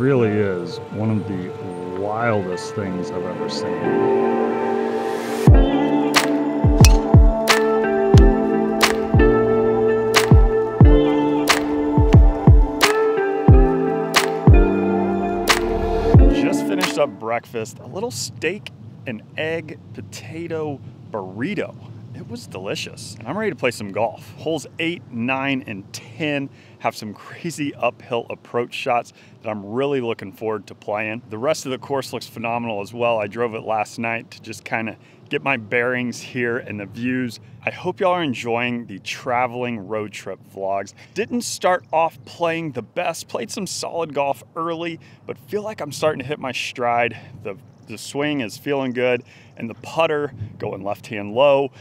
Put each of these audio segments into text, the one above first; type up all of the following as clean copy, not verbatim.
really is one of the wildest things I've ever seen. Finished up breakfast, a little steak and egg potato burrito. It was delicious, and I'm ready to play some golf. Holes 8, 9, and 10 have some crazy uphill approach shots that I'm really looking forward to playing. The rest of the course looks phenomenal as well. I drove it last night to just kind of get my bearings here and the views. I hope y'all are enjoying the traveling road trip vlogs. Didn't start off playing the best, played some solid golf early, but feel like I'm starting to hit my stride. The swing is feeling good, and the putter going left hand low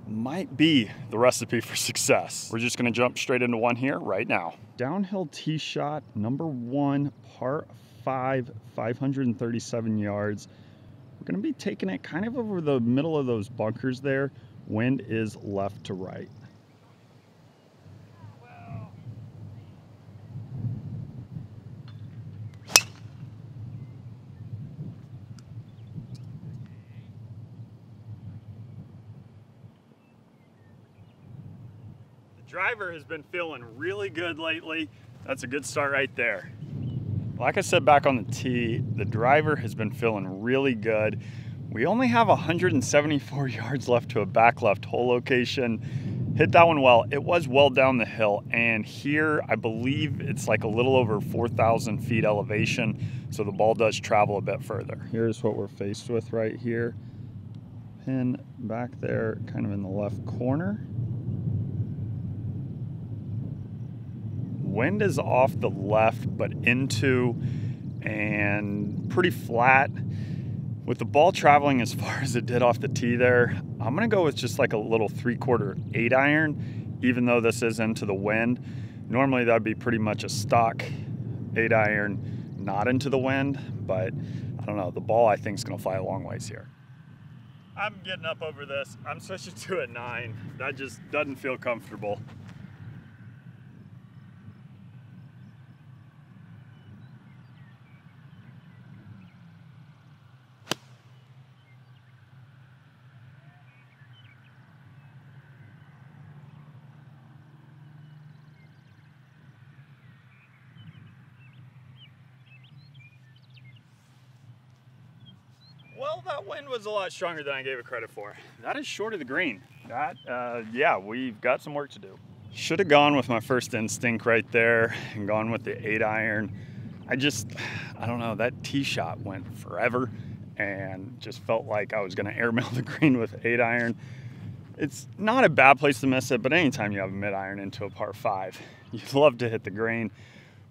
might be the recipe for success. We're just gonna jump straight into one here right now. Downhill tee shot, number 1, par 5, 537 yards. We're gonna be taking it kind of over the middle of those bunkers there. Wind is left to right. Driver has been feeling really good lately. That's a good start right there. Like I said back on the tee, the driver has been feeling really good. We only have 174 yards left to a back left hole location. Hit that one well. It was well down the hill, and here I believe it's like a little over 4,000 feet elevation, so the ball does travel a bit further. Here's what we're faced with right here. Pin back there, kind of in the left corner. Wind is off the left, but into and pretty flat. With the ball traveling as far as it did off the tee there, I'm gonna go with just like a little 3/4 8 iron, even though this is into the wind. Normally that'd be pretty much a stock 8 iron, not into the wind, but I don't know, the ball I think is gonna fly a long ways here. I'm getting up over this. I'm switching to a 9. That just doesn't feel comfortable. Well, that wind was a lot stronger than I gave it credit for. That is short of the green. Yeah, we've got some work to do. Should have gone with my first instinct right there and gone with the 8 iron. I don't know, that tee shot went forever and just felt like I was gonna airmail the green with 8 iron. It's not a bad place to miss it, but anytime you have a mid iron into a par 5, you'd love to hit the green.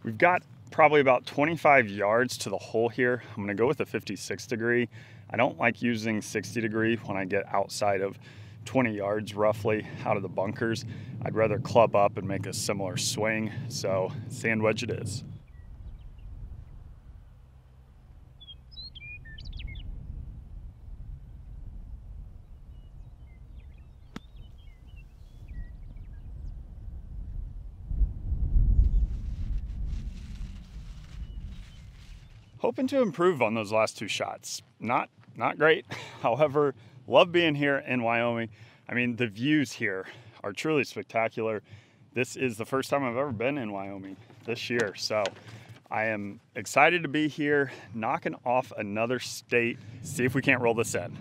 We've got probably about 25 yards to the hole here. I'm gonna go with a 56 degree. I don't like using 60 degree when I get outside of 20 yards roughly out of the bunkers. I'd rather club up and make a similar swing, so sand wedge it is. Hoping to improve on those last 2 shots. Not great. However, love being here in Wyoming. I mean, the views here are truly spectacular. This is the first time I've ever been in Wyoming this year, so I am excited to be here, knocking off another state, see if we can't roll this in.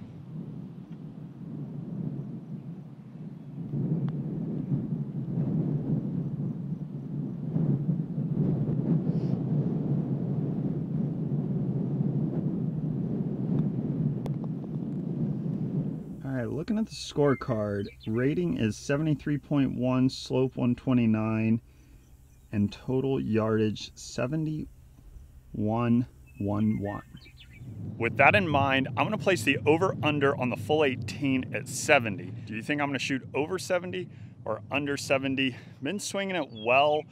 Looking at the scorecard, rating is 73.1, slope 129, and total yardage 71.11. With that in mind, I'm gonna place the over-under on the full 18 at 70. Do you think I'm gonna shoot over 70 or under 70? Been swinging it well,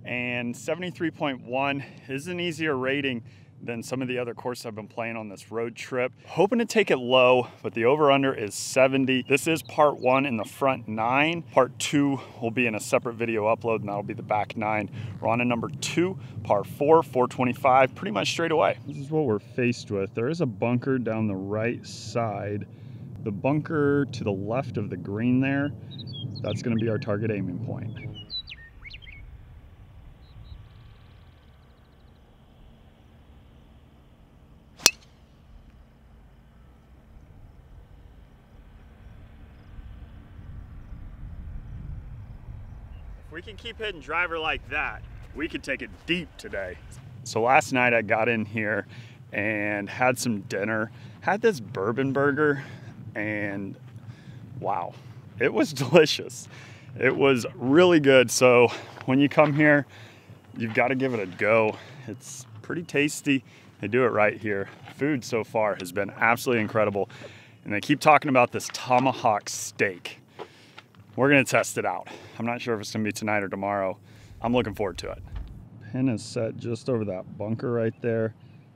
and 73.1 is an easier rating than some of the other courses I've been playing on this road trip. Hoping to take it low, but the over-under is 70. This is part 1 in the front 9. Part 2 will be in a separate video upload, and that'll be the back 9. We're on to number 2, par 4, 425, pretty much straight away. This is what we're faced with. There is a bunker down the right side. The bunker to the left of the green there, that's gonna be our target aiming point. If we can keep hitting driver like that, we could take it deep today. So last night I got in here and had some dinner, had this bourbon burger, and wow, it was delicious. It was really good. So when you come here, you've got to give it a go. It's pretty tasty. They do it right here. Food so far has been absolutely incredible. And they keep talking about this tomahawk steak. We're gonna test it out. I'm not sure if it's gonna be tonight or tomorrow. I'm looking forward to it. Pin is set just over that bunker right there.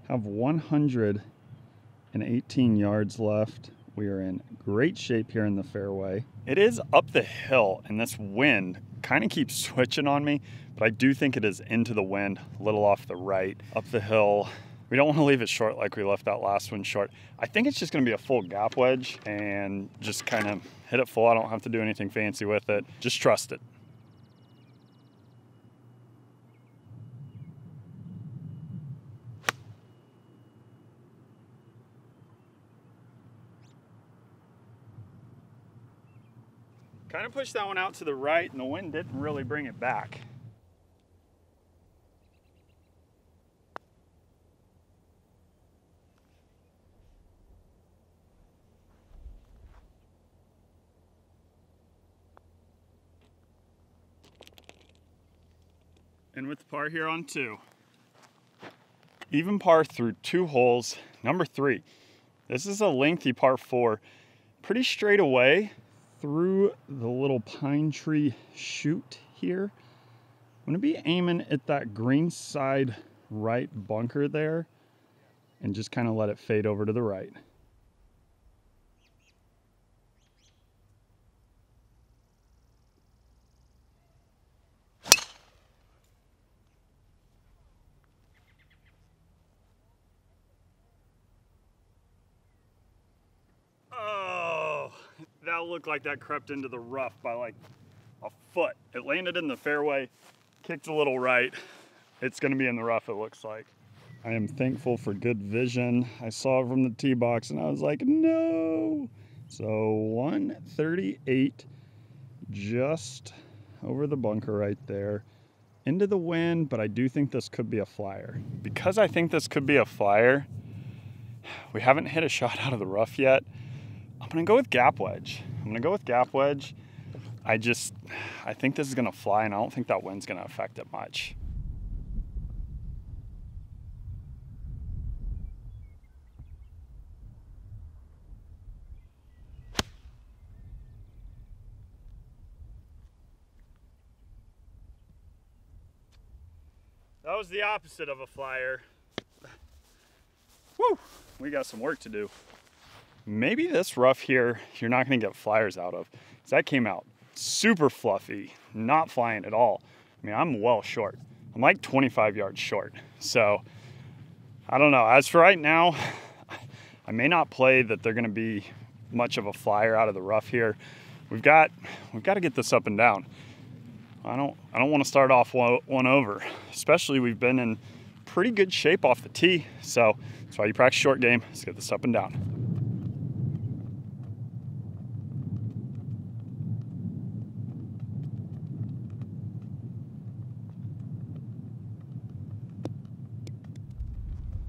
Have 118 yards left. We are in great shape here in the fairway. It is up the hill, and this wind kind of keeps switching on me, but I do think it is into the wind, a little off the right, up the hill. We don't want to leave it short like we left that last one short. I think it's just going to be a full gap wedge and just kind of hit it full. I don't have to do anything fancy with it. Just trust it. Kind of pushed that one out to the right, and the wind didn't really bring it back. And with the par here on 2. Even par through 2 holes, number 3. This is a lengthy par 4. Pretty straight away through the little pine tree chute here. I'm gonna be aiming at that green side right bunker there and just kind of let it fade over to the right. That looked like that crept into the rough by like a foot. It landed in the fairway, kicked a little right. It's gonna be in the rough, it looks like. I am thankful for good vision. I saw it from the tee box and I was like, no. So 138, just over the bunker right there. Into the wind, but I do think this could be a flyer. Because I think this could be a flyer, we haven't hit a shot out of the rough yet. I'm gonna go with gap wedge. I think this is gonna fly, and I don't think that wind's gonna affect it much. That was the opposite of a flyer. Woo, we got some work to do. Maybe this rough here, you're not gonna get flyers out of. Because that came out super fluffy, not flying at all. I mean, I'm well short. I'm like 25 yards short. So, I don't know. As for right now, I may not play that they're gonna be much of a flyer out of the rough here. We've got to get this up and down. I don't want to start off one over. Especially we've been in pretty good shape off the tee. So, that's why you practice short game. Let's get this up and down.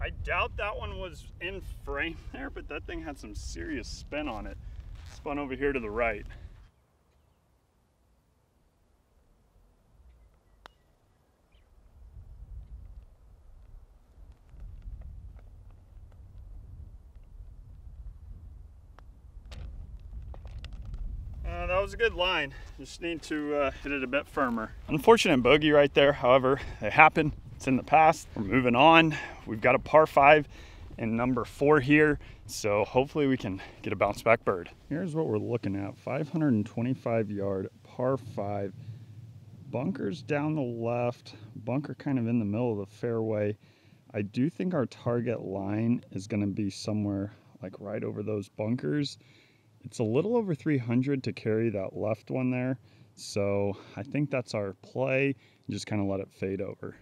I doubt that one was in frame there, but that thing had some serious spin on it. Spun over here to the right. That was a good line. Just need to hit it a bit firmer. Unfortunate bogey right there. However, it happened. It's in the past. We're moving on. We've got a par 5 and number 4 here, so hopefully we can get a bounce back bird. Here's what we're looking at. 525 yard par 5. Bunkers down the left, bunker kind of in the middle of the fairway. I do think our target line is going to be somewhere like right over those bunkers. It's a little over 300 to carry that left one there, so I think that's our play. Just kind of let it fade over.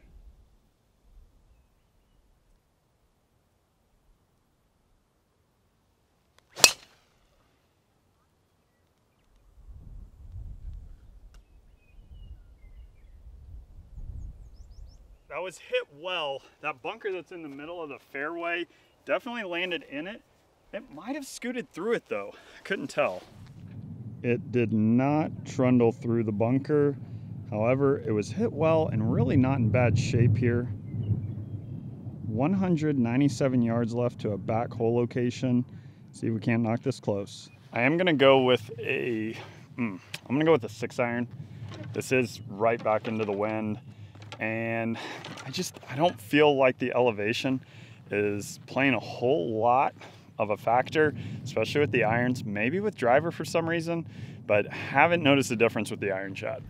That was hit well. That bunker that's in the middle of the fairway definitely landed in it. It might have scooted through it though. I couldn't tell. It did not trundle through the bunker. However, it was hit well and really not in bad shape here. 197 yards left to a back hole location. See if we can't knock this close. I am gonna go with a 6 iron. This is right back into the wind. And I don't feel like the elevation is playing a whole lot of a factor, especially with the irons, maybe with driver for some reason, but haven't noticed a difference with the iron shot.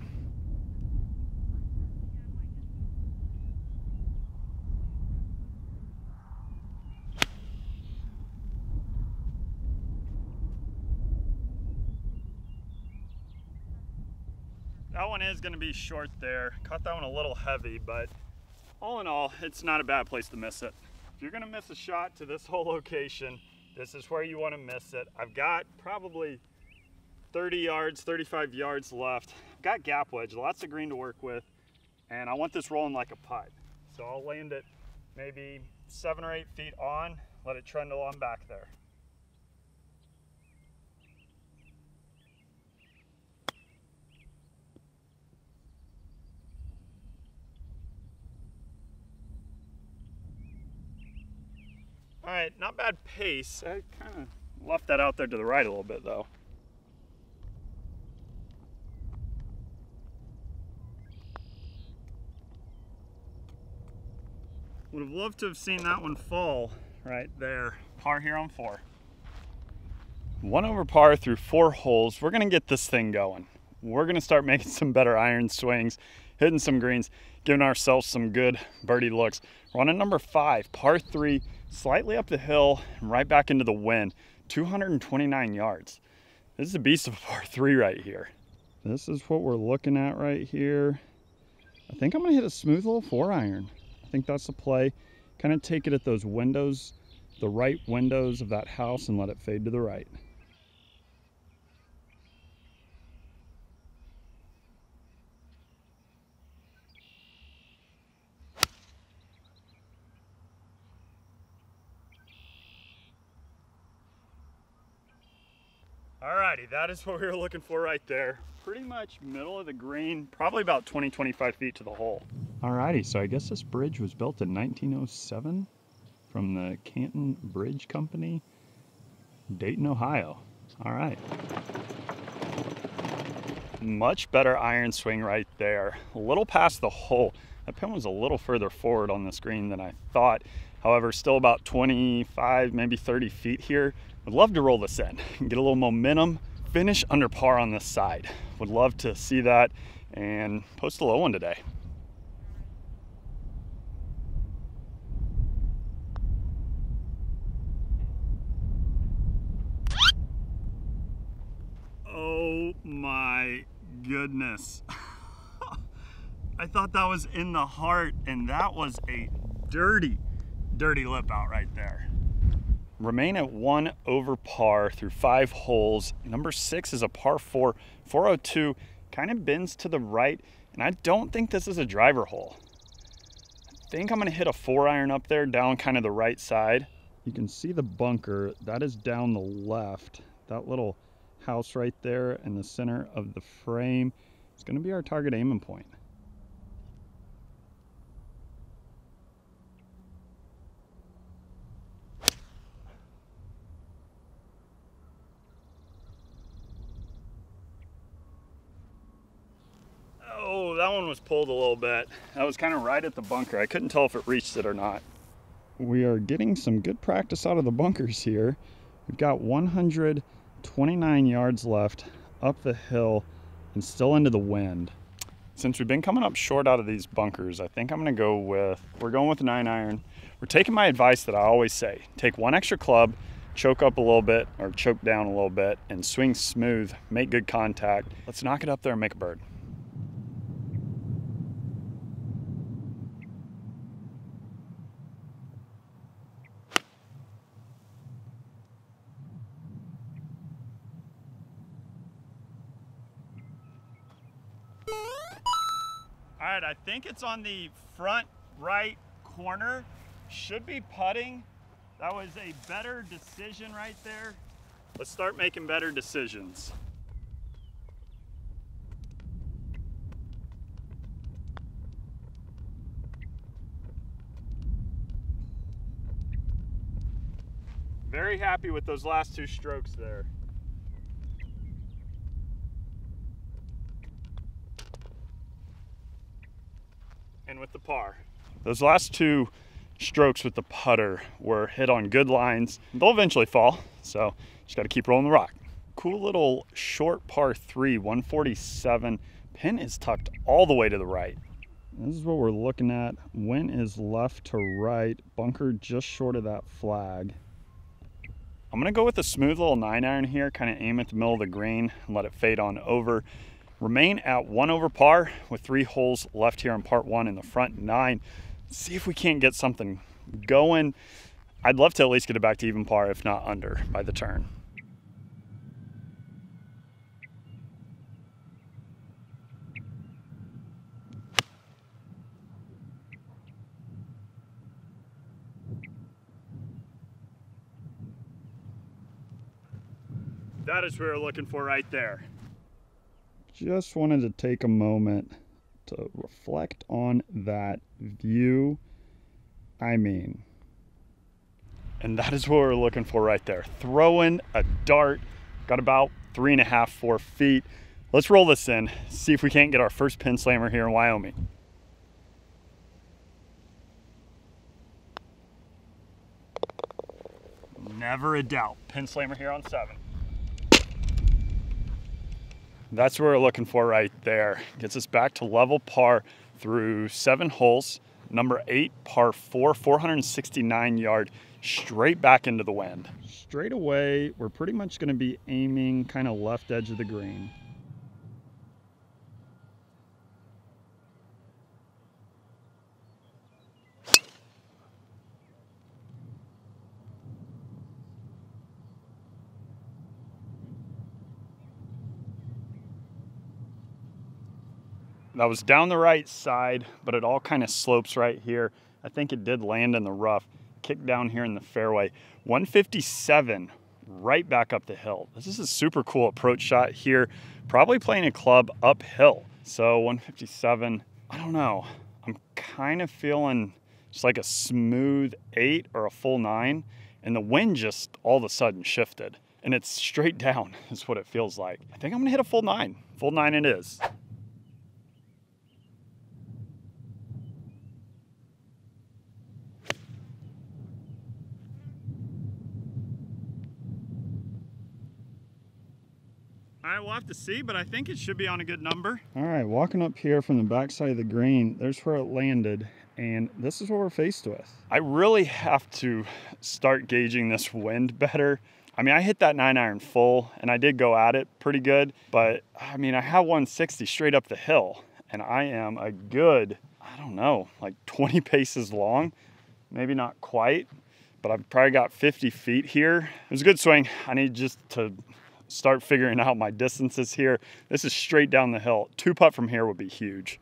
That one is going to be short there. Caught that one a little heavy, but all in all, it's not a bad place to miss it. If you're going to miss a shot to this whole location, this is where you want to miss it. I've got probably 30 yards, 35 yards left. I've got gap wedge, lots of green to work with, and I want this rolling like a putt. So I'll land it maybe 7 or 8 feet on, let it trundle on back there. All right, not bad pace. I kind of left that out there to the right a little bit though. Would have loved to have seen that one fall right there. Par here on 4. 1 over par through 4 holes. We're gonna get this thing going. We're gonna start making some better iron swings, hitting some greens, giving ourselves some good birdie looks. We're on a number 5, par 3, slightly up the hill and right back into the wind. 229 yards. This is a beast of a par 3 right here. This is what we're looking at right here. I think I'm gonna hit a smooth little 4 iron. I think that's the play. Kind of take it at those windows, the right windows of that house, and let it fade to the right. Alrighty, that is what we were looking for right there. Pretty much middle of the green, probably about 20-25 feet to the hole. Alrighty, so I guess this bridge was built in 1907 from the Canton Bridge Company, Dayton, Ohio. All right. Much better iron swing right there. A little past the hole. That pin was a little further forward on the screen than I thought. However, still about 25, maybe 30 feet here. Would love to roll this in and get a little momentum. Finish under par on this side. Would love to see that and post a low one today. Oh my goodness. I thought that was in the heart, and that was a dirty, dirty lip out right there. Remain at 1 over par through 5 holes. Number 6 is a par 4, 402, kind of bends to the right, and I don't think this is a driver hole. I think I'm gonna hit a 4 iron up there, down kind of the right side. You can see the bunker, that is down the left. That little house right there in the center of the frame is gonna be our target aiming point. that one was pulled a little bit. That was kind of right at the bunker. I couldn't tell if it reached it or not. We are getting some good practice out of the bunkers here. We've got 129 yards left up the hill and still into the wind. Since we've been coming up short out of these bunkers, I think I'm gonna go with, we're going with the 9-iron. We're taking my advice that I always say, take one extra club, choke up a little bit or choke down a little bit and swing smooth, make good contact. Let's knock it up there and make a bird. All right, I think it's on the front right corner. Should be putting. That was a better decision right there. Let's start making better decisions. Very happy with those last 2 strokes there. And with the par. Those last 2 strokes with the putter were hit on good lines. They'll eventually fall, so just got to keep rolling the rock. Cool little short par 3, 147. Pin is tucked all the way to the right. This is what we're looking at. Wind is left to right. Bunker just short of that flag. I'm gonna go with a smooth little 9-iron here, kind of aim at the middle of the green and let it fade on over. Remain at 1 over par with 3 holes left here in part 1 in the front 9. See if we can't get something going. I'd love to at least get it back to even par, if not under, by the turn. That is what we're looking for right there. Just wanted to take a moment to reflect on that view. I mean, and that is what we're looking for right there. Throwing a dart, got about 3.5, 4 feet. Let's roll this in, see if we can't get our first pin slammer here in Wyoming. Never a doubt, pin slammer here on 7. That's what we're looking for right there. Gets us back to level par through 7 holes. Number 8, par 4, 469 yard, straight back into the wind. Straight away, we're pretty much gonna be aiming kind of left edge of the green. That was down the right side, but it all kind of slopes right here. I think it did land in the rough, kicked down here in the fairway. 157, right back up the hill. This is a super cool approach shot here. Probably playing a club uphill. So 157, I don't know. I'm kind of feeling just like a smooth 8 or a full 9. And the wind just all of a sudden shifted. And it's straight down is what it feels like. I think I'm gonna hit a full 9. Full 9 it is. All right, we'll have to see, but I think it should be on a good number. All right, walking up here from the backside of the green, there's where it landed, and this is what we're faced with. I really have to start gauging this wind better. I mean, I hit that 9-iron full, and I did go at it pretty good, but I mean, I have 160 straight up the hill, and I am a good, I don't know, like 20 paces long, maybe not quite, but I've probably got 50 feet here. It was a good swing. I need just to start figuring out my distances here. This is straight down the hill. 2 putt from here would be huge.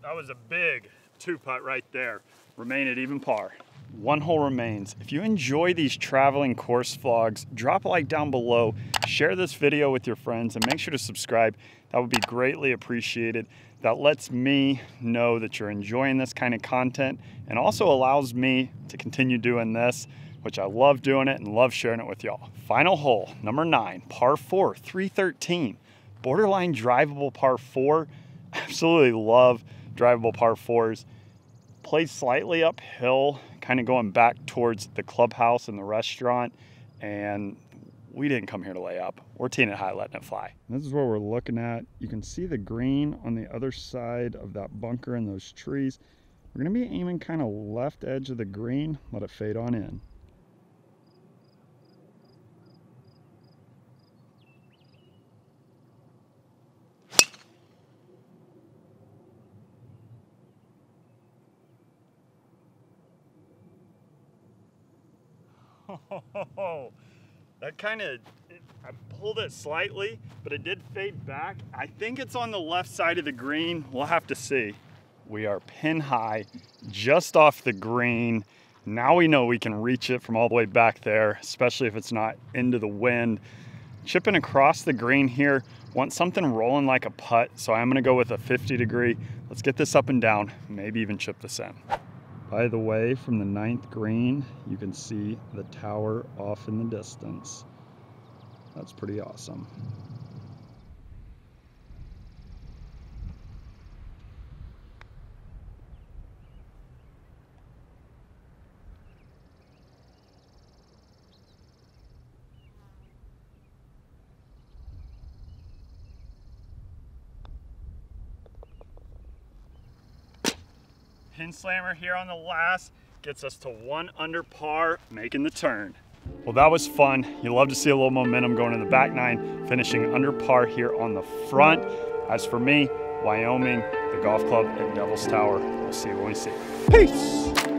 That was a big 2 putt right there. Remain at even par. 1 hole remains. If you enjoy these traveling course vlogs, drop a like down below, share this video with your friends, and make sure to subscribe. That would be greatly appreciated. That lets me know that you're enjoying this kind of content and also allows me to continue doing this, which I love doing it and love sharing it with y'all. Final hole, number 9, par 4, 313. Borderline drivable par 4. Absolutely love drivable par 4s. Plays slightly uphill, kind of going back towards the clubhouse and the restaurant, and we didn't come here to lay up. We're teeing it high, letting it fly. This is what we're looking at. You can see the green on the other side of that bunker and those trees. We're gonna be aiming kind of left edge of the green, let it fade on in. Oh, that kind of, I pulled it slightly, but it did fade back. I think it's on the left side of the green. We'll have to see. We are pin high, just off the green. Now we know we can reach it from all the way back there, especially if it's not into the wind. Chipping across the green here. Want something rolling like a putt, so I'm gonna go with a 50 degree. Let's get this up and down, maybe even chip this in. By the way, from the 9th green, you can see the tower off in the distance. That's pretty awesome. Pin slammer here on the last gets us to 1 under par, making the turn. Well, that was fun. You love to see a little momentum going in the back 9, finishing under par here on the front. As for me, Wyoming, the golf club at Devil's Tower. We'll see you when we see you. Peace.